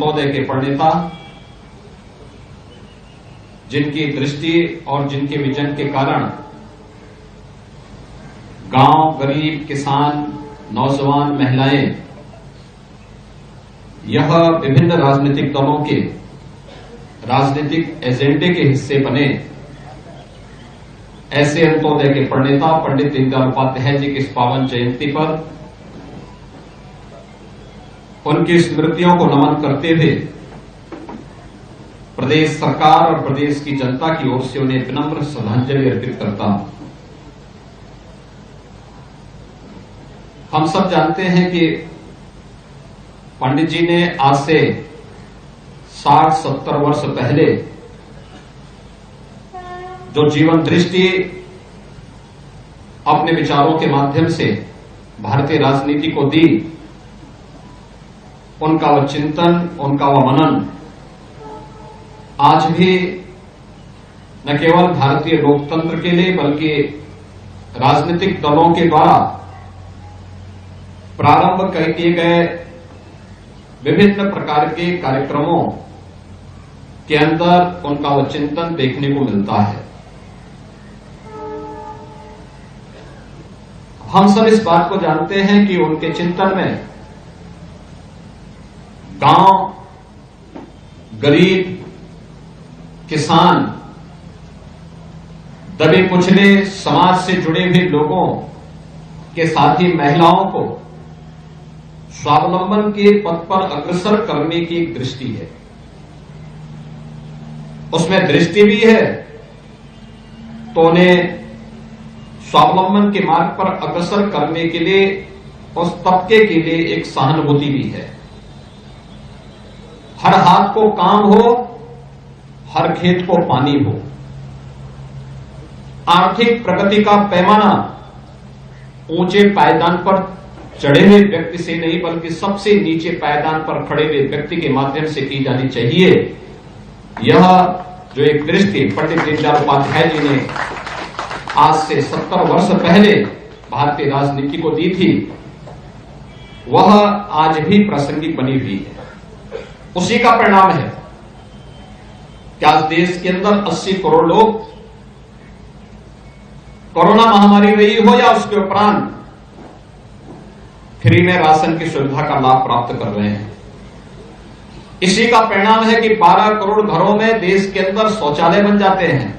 अंत्योदय के प्रणेता, जिनकी दृष्टि और जिनके विजन के कारण गांव, गरीब, किसान, नौजवान, महिलाएं यह विभिन्न राजनीतिक दलों के राजनीतिक एजेंडे के हिस्से बने, ऐसे अंत्योदय के प्रणेता पंडित दीनदयाल उपाध्याय जी की इस पावन जयंती पर उनकी स्मृतियों को नमन करते हुए प्रदेश सरकार और प्रदेश की जनता की ओर से उन्हें विनम्र श्रद्धांजलि अर्पित करता हूं। हम सब जानते हैं कि पंडित जी ने आज से 60-70 वर्ष पहले जो जीवन दृष्टि अपने विचारों के माध्यम से भारतीय राजनीति को दी, उनका वह चिंतन, उनका वह मनन आज भी न केवल भारतीय लोकतंत्र के लिए बल्कि राजनीतिक दलों के द्वारा प्रारंभ किए गए विभिन्न प्रकार के कार्यक्रमों के अंदर उनका वह चिंतन देखने को मिलता है। हम सब इस बात को जानते हैं कि उनके चिंतन में गांव, गरीब, किसान, दबे कुचले समाज से जुड़े हुए लोगों के साथ ही महिलाओं को स्वावलंबन के पथ पर अग्रसर करने की एक दृष्टि है। उसमें दृष्टि भी है तो उन्हें स्वावलंबन के मार्ग पर अग्रसर करने के लिए उस तबके के लिए एक सहानुभूति भी है। हर हाथ को काम हो, हर खेत को पानी हो। आर्थिक प्रगति का पैमाना ऊंचे पायदान पर चढ़े हुए व्यक्ति से नहीं बल्कि सबसे नीचे पायदान पर खड़े हुए व्यक्ति के माध्यम से की जानी चाहिए। यह जो एक दृष्टि पंडित दीनदयाल उपाध्याय जी ने आज से 70 वर्ष पहले भारतीय राजनीति को दी थी, वह आज भी प्रासंगिक बनी हुई है। उसी का परिणाम है कि आज देश के अंदर 80 करोड़ लोग कोरोना महामारी रही हो या उसके उपरांत फ्री में राशन की सुविधा का लाभ प्राप्त कर रहे हैं। इसी का परिणाम है कि 12 करोड़ घरों में देश के अंदर शौचालय बन जाते हैं।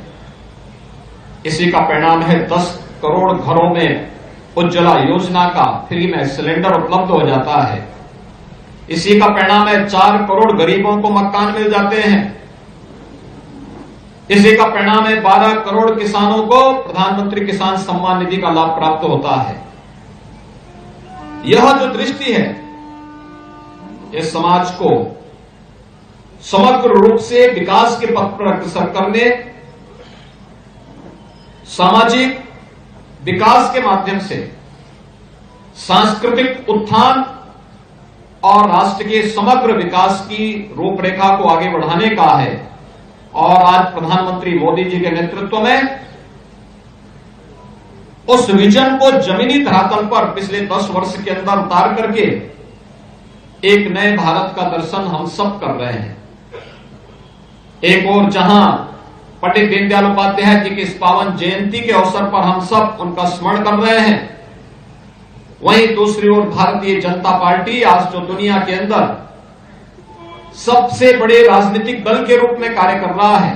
इसी का परिणाम है 10 करोड़ घरों में उज्ज्वला योजना का फ्री में सिलेंडर उपलब्ध हो जाता है। इसी का परिणाम है 4 करोड़ गरीबों को मकान मिल जाते हैं। इसी का परिणाम है 12 करोड़ किसानों को प्रधानमंत्री किसान सम्मान निधि का लाभ प्राप्त होता है। यह जो दृष्टि है, इस समाज को समग्र रूप से विकास के पथ पर अग्रसर करने, सामाजिक विकास के माध्यम से सांस्कृतिक उत्थान और राष्ट्र के समग्र विकास की रूपरेखा को आगे बढ़ाने का है। और आज प्रधानमंत्री मोदी जी के नेतृत्व में उस विजन को जमीनी धरातल पर पिछले 10 वर्ष के अंदर उतार करके एक नए भारत का दर्शन हम सब कर रहे हैं। एक और जहां पंडित दीनदयाल उपाध्याय जी की इस पावन जयंती के अवसर पर हम सब उनका स्मरण कर रहे हैं, वहीं दूसरी ओर भारतीय जनता पार्टी आज जो दुनिया के अंदर सबसे बड़े राजनीतिक दल के रूप में कार्य कर रहा है,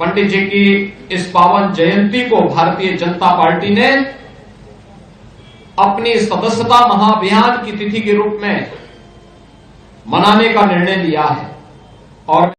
पंडित जी की इस पावन जयंती को भारतीय जनता पार्टी ने अपनी सदस्यता महाअभियान की तिथि के रूप में मनाने का निर्णय लिया है। और